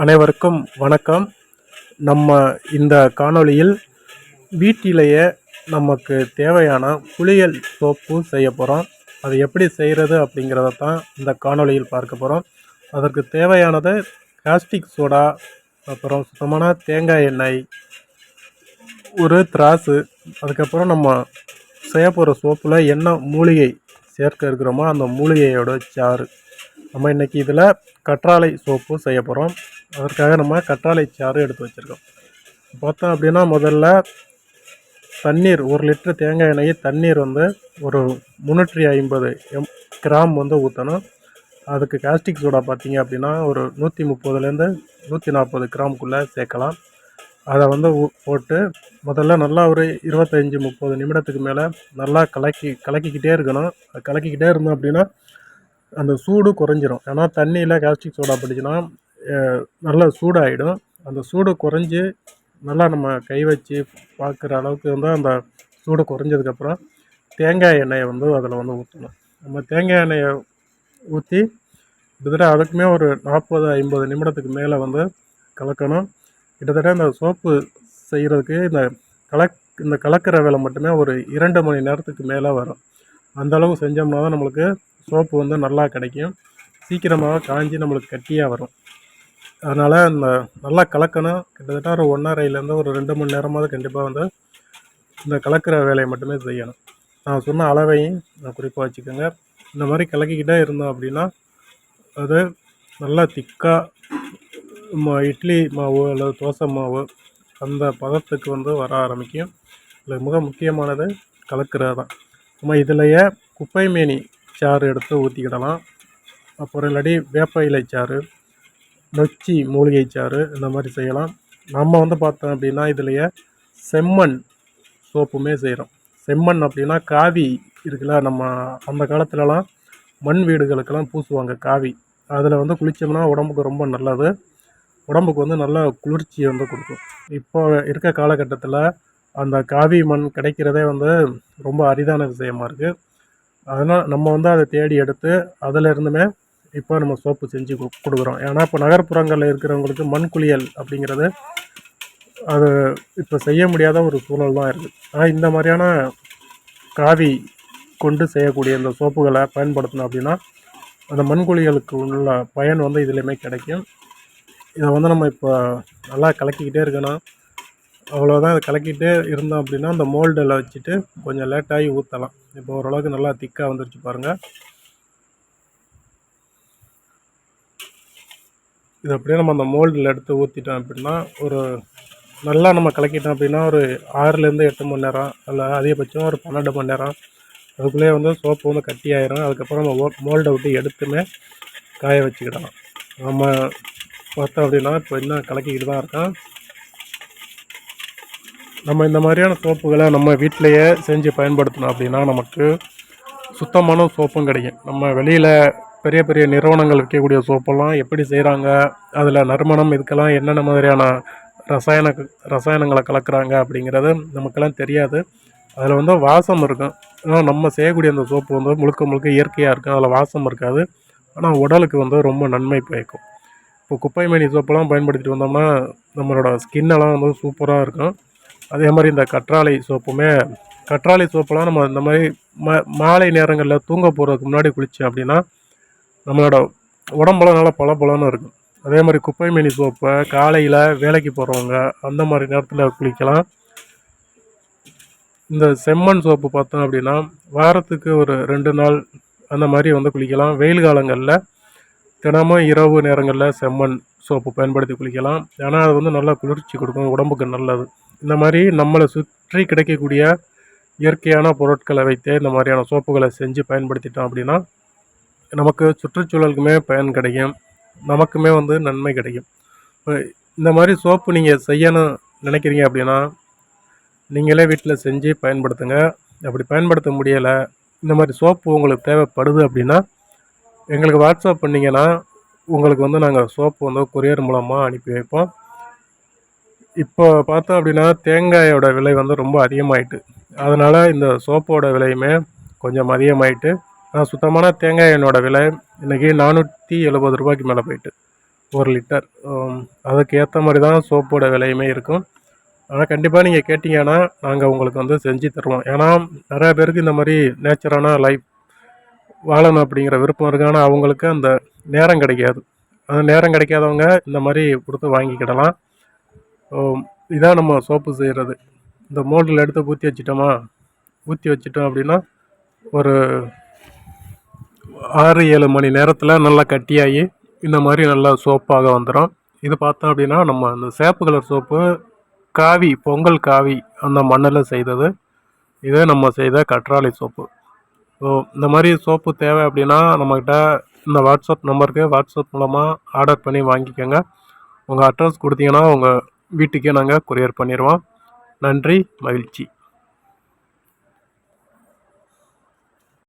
அனைவருக்கும் வணக்கம். நம்ம இந்த காணொளியில் வீட்டிலேயே நமக்கு தேவையான குளியல் சோப்பு செய்ய போகிறோம். அது எப்படி செய்கிறது அப்படிங்கிறத தான் இந்த காணொளியில் பார்க்க போகிறோம். அதற்கு தேவையானது காஸ்டிக் சோடா, அப்புறம் சுத்தமான தேங்காய் எண்ணெய், ஒரு திராசு, அதுக்கப்புறம் நம்ம செய்ய போகிற சோப்பில் என்ன மூலிகை சேர்க்க இருக்கிறோமோ அந்த மூலிகையோட சாறு. நம்ம இன்றைக்கி இதில் கற்றாழை சோப்பு செய்ய போகிறோம். அதற்காக நம்ம கற்றாழை சாறு எடுத்து வச்சுருக்கோம். பார்த்தோம் அப்படின்னா முதல்ல தண்ணீர் 1 லிட்டர் தேங்காய் எண்ணெய் தண்ணீர் ஒரு 350 கிராம் ஊற்றணும். அதுக்கு காஸ்டிக் சோடா பார்த்திங்க அப்படின்னா ஒரு 130லேருந்து 140 கிராமுக்குள்ளே சேர்க்கலாம். அதை போட்டு முதல்ல நல்லா ஒரு 25-30 நிமிடத்துக்கு மேலே நல்லா கலக்கிக்கிட்டே இருக்கணும். கலக்கிக்கிட்டே இருந்தோம் அப்படின்னா அந்த சூடு குறைஞ்சிரும். ஏன்னா தண்ணியில் காஸ்டிக் சோடா படிச்சுன்னா நல்லா சூடாகிடும். அந்த சூடு குறைஞ்சி நல்லா நம்ம கை வச்சு பார்க்குற அளவுக்கு அந்த சூடு குறைஞ்சதுக்கப்புறம் தேங்காய் எண்ணெயை அதில் ஊற்றணும். நம்ம தேங்காய் எண்ணெயை ஊற்றி கிட்டத்தட்ட அதுக்குமே ஒரு 40-50 நிமிடத்துக்கு மேலே கலக்கணும். கிட்டத்தட்ட இந்த சோப்பு செய்கிறதுக்கு இந்த கலக்கிற வேலை மட்டுமே ஒரு 2 மணி நேரத்துக்கு மேலே வரும். அந்தளவு செஞ்சோம்னா தான் நம்மளுக்கு சோப்பு நல்லா கிடைக்கும். சீக்கிரமாக காஞ்சி நம்மளுக்கு கட்டியாக வரும். அதனால் இந்த நல்லா கலக்கணும். கிட்டத்தட்ட ஒரு 1.5லேருந்து ஒரு 2 மணி நேரமாவது கண்டிப்பாக இந்த கலக்கிற வேலையை மட்டுமே செய்யணும். நான் சொன்ன அளவையும் குறிப்பாக வச்சுக்கோங்க. இந்த மாதிரி கலக்கிக்கிட்டே இருந்தோம் அப்படின்னா அது நல்லா திக்காக இட்லி மாவு அல்லது தோசை மாவு அந்த பதத்துக்கு வர ஆரம்பிக்கும். இதில் மிக முக்கியமானது கலக்கிறது தான். நம்ம இதிலையே குப்பை மேனி சாறு எடுத்து ஊற்றிக்கிடலாம். அப்புறம் இல்லாட்டி வேப்ப இலை சாறு, நொச்சி மூலிகை சாறு, இந்த மாதிரி செய்யலாம். நம்ம பார்த்தோம் அப்படின்னா இதிலையே செம்மண் சோப்புமே செய்கிறோம். செம்மண் அப்படின்னா காவி இருக்குல்ல, நம்ம அந்த காலத்துலலாம் மண் வீடுகளுக்கெல்லாம் பூசுவாங்க காவி. அதில் குளித்தோம்னா உடம்புக்கு ரொம்ப நல்லது. உடம்புக்கு நல்ல குளிர்ச்சியை கொடுக்கும். இப்போ இருக்க காலகட்டத்தில் அந்த காவி மண் கிடைக்கிறதே ரொம்ப அரிதான விஷயமா இருக்குது. அதனால் நம்ம அதை தேடி எடுத்து அதில் இருந்துமே இப்போ நம்ம சோப்பு செஞ்சு கொடுக்குறோம். ஏன்னா இப்போ நகர்ப்புறங்களில் இருக்கிறவங்களுக்கு மண் குளியல் அப்படிங்கிறது அது இப்போ செய்ய முடியாத ஒரு சூழல் தான் இருக்குது. ஆனால் இந்த மாதிரியான காவி கொண்டு செய்யக்கூடிய இந்த சோப்புகளை பயன்படுத்தணும் அப்படின்னா அந்த மண் குளியலுக்கு உள்ள பயன் இதுலேயுமே கிடைக்கும். இதை நம்ம இப்போ நல்லா கலக்கிக்கிட்டே இருக்கணும். அவ்வளோதான். இதை கலக்கிட்டே இருந்தோம் அப்படின்னா அந்த மோல்டில் வச்சுட்டு கொஞ்சம் லேட்டாகி ஊற்றலாம். இப்போ ஓரளவுக்கு நல்லா திக்காக வந்துருச்சு பாருங்கள். இது அப்படியே நம்ம அந்த மோல்டில் எடுத்து ஊற்றிட்டோம் அப்படின்னா ஒரு நல்லா நம்ம கலக்கிட்டோம் அப்படின்னா ஒரு 6லேருந்து 8 மணி நேரம் இல்லை அதிகபட்சம் ஒரு 12 மணி நேரம் அதுக்குள்ளேயே சோப்பு கட்டி ஆயிரும். அதுக்கப்புறம் நம்ம மோல்டை விட்டு எடுத்துமே காய வச்சுக்கிடலாம். நம்ம பார்த்தோம் அப்படின்னா இப்போ இன்னும் கலக்கிக்கிட்டு தான் இருக்கோம். நம்ம இந்த மாதிரியான சோப்புகளை நம்ம வீட்டிலையே செஞ்சு பயன்படுத்தணும் அப்படின்னா நமக்கு சுத்தமான சோப்பும் கிடைக்கும். நம்ம வெளியில் பெரிய பெரிய நிறுவனங்கள் விற்கக்கூடிய சோப்பெல்லாம் எப்படி செய்கிறாங்க, அதில் நறுமணம் இதுக்கெல்லாம் என்னென்ன மாதிரியான ரசாயனங்களை கலக்கிறாங்க அப்படிங்கிறது நமக்கெல்லாம் தெரியாது. அதில் வாசம் இருக்கும். ஆனால் நம்ம செய்யக்கூடிய அந்த சோப்பு முழுக்க முழுக்க இயற்கையாக இருக்கும். அதில் வாசம் இருக்காது. ஆனால் உடலுக்கு ரொம்ப நன்மை பயக்கும். இப்போ குப்பை மேனி சோப்பெல்லாம் பயன்படுத்திட்டு வந்தோம்னா நம்மளோட ஸ்கின்னெல்லாம் சூப்பராக இருக்கும். அதே மாதிரி இந்த கற்றாழை சோப்பெல்லாம் நம்ம இந்த மாதிரி மாலை நேரங்களில் தூங்க போகிறதுக்கு முன்னாடி குளித்தோம் அப்படின்னா நம்மளோட உடம்பெல்லாம் நல்லா பளபளன்னு இருக்கும். அதே மாதிரி குப்பை மேனி சோப்பை காலையில் வேலைக்கு போகிறவங்க அந்த மாதிரி நேரத்தில் குளிக்கலாம். இந்த செம்மண் சோப்பு பார்த்தோம் அப்படின்னா வாரத்துக்கு ஒரு 2 நாள் அந்த மாதிரி குளிக்கலாம். வெயில் காலங்களில் தினமும் இரவு நேரங்களில் செம்மண் சோப்பு பயன்படுத்தி குளிக்கலாம். ஏன்னா அது நல்லா குளிர்ச்சி கொடுக்கும், உடம்புக்கு நல்லது. இந்த மாதிரி நம்மளை சுற்றி கிடைக்கக்கூடிய இயற்கையான பொருட்களை வைத்தே இந்த மாதிரியான சோப்புகளை செஞ்சு பயன்படுத்திட்டோம் அப்படின்னா நமக்கு சுற்றுச்சூழலுக்குமே பயன் கிடைக்கும், நமக்குமே நன்மை கிடைக்கும். இந்த மாதிரி சோப்பு நீங்கள் செய்யணும் நினைக்கிறீங்க அப்படின்னா நீங்களே வீட்டில் செஞ்சு பயன்படுத்துங்க. அப்படி பயன்படுத்த முடியலை, இந்த மாதிரி சோப்பு உங்களுக்கு தேவைப்படுது அப்படின்னா எங்களுக்கு வாட்ஸ்அப் பண்ணிங்கன்னா உங்களுக்கு நாங்கள் சோப்பு கொரியர் மூலமாக அனுப்பி வைப்போம். இப்போ பார்த்தோம் அப்படின்னா தேங்காயோட விலை ரொம்ப அதிகமாகிட்டு, அதனால் இந்த சோப்போட விலையுமே கொஞ்சம் அதிகமாகிட்டு. சுத்தமான தேங்காய் எண்ணெயோட விலை இன்றைக்கி 470 ரூபாய்க்கு மேலே போயிட்டு. 1 லிட்டர். அதுக்கு ஏற்ற மாதிரி தான் சோப்போட விலையுமே இருக்கும். ஆனால் கண்டிப்பாக நீங்கள் கேட்டிங்கன்னா நாங்கள் உங்களுக்கு வந்து செஞ்சு தருவோம். ஏன்னா நிறையா பேருக்கு இந்த மாதிரி நேச்சரான லைஃப் வாழணும் அப்படிங்கிற விருப்பம் இருக்கு. ஆனால் அவங்களுக்கு அந்த நேரம் கிடைக்காது. அந்த நேரம் கிடைக்காதவங்க இந்த மாதிரி கொடுத்து வாங்கிக்கிடலாம். இதான் நம்ம சோப்பு செய்கிறது. இந்த மோல்டில் எடுத்து ஊற்றி வச்சிட்டோம் அப்படின்னா ஒரு 6-7 மணி நேரத்தில் நல்லா கட்டியாகி இந்த மாதிரி நல்லா சோப்பாக வந்துடும். இது பார்த்தோம் அப்படின்னா நம்ம அந்த சேப்பு கலர் சோப்பு பொங்கல் காவி அந்த மண்ணில் செய்தது. இதே நம்ம செய்த கற்றாழை சோப்பு. ஸோ இந்த மாதிரி சோப்பு தேவை அப்படின்னா நம்மக்கிட்ட இந்த வாட்ஸ்அப் நம்பருக்கு வாட்ஸ்அப் மூலமாக ஆர்டர் பண்ணி வாங்கிக்கோங்க. உங்கள் அட்ரஸ் கொடுத்தீங்கன்னா உங்கள் வீட்டுக்கே நாங்கள் கொரியர் பண்ணிடுவோம். நன்றி, மகிழ்ச்சி.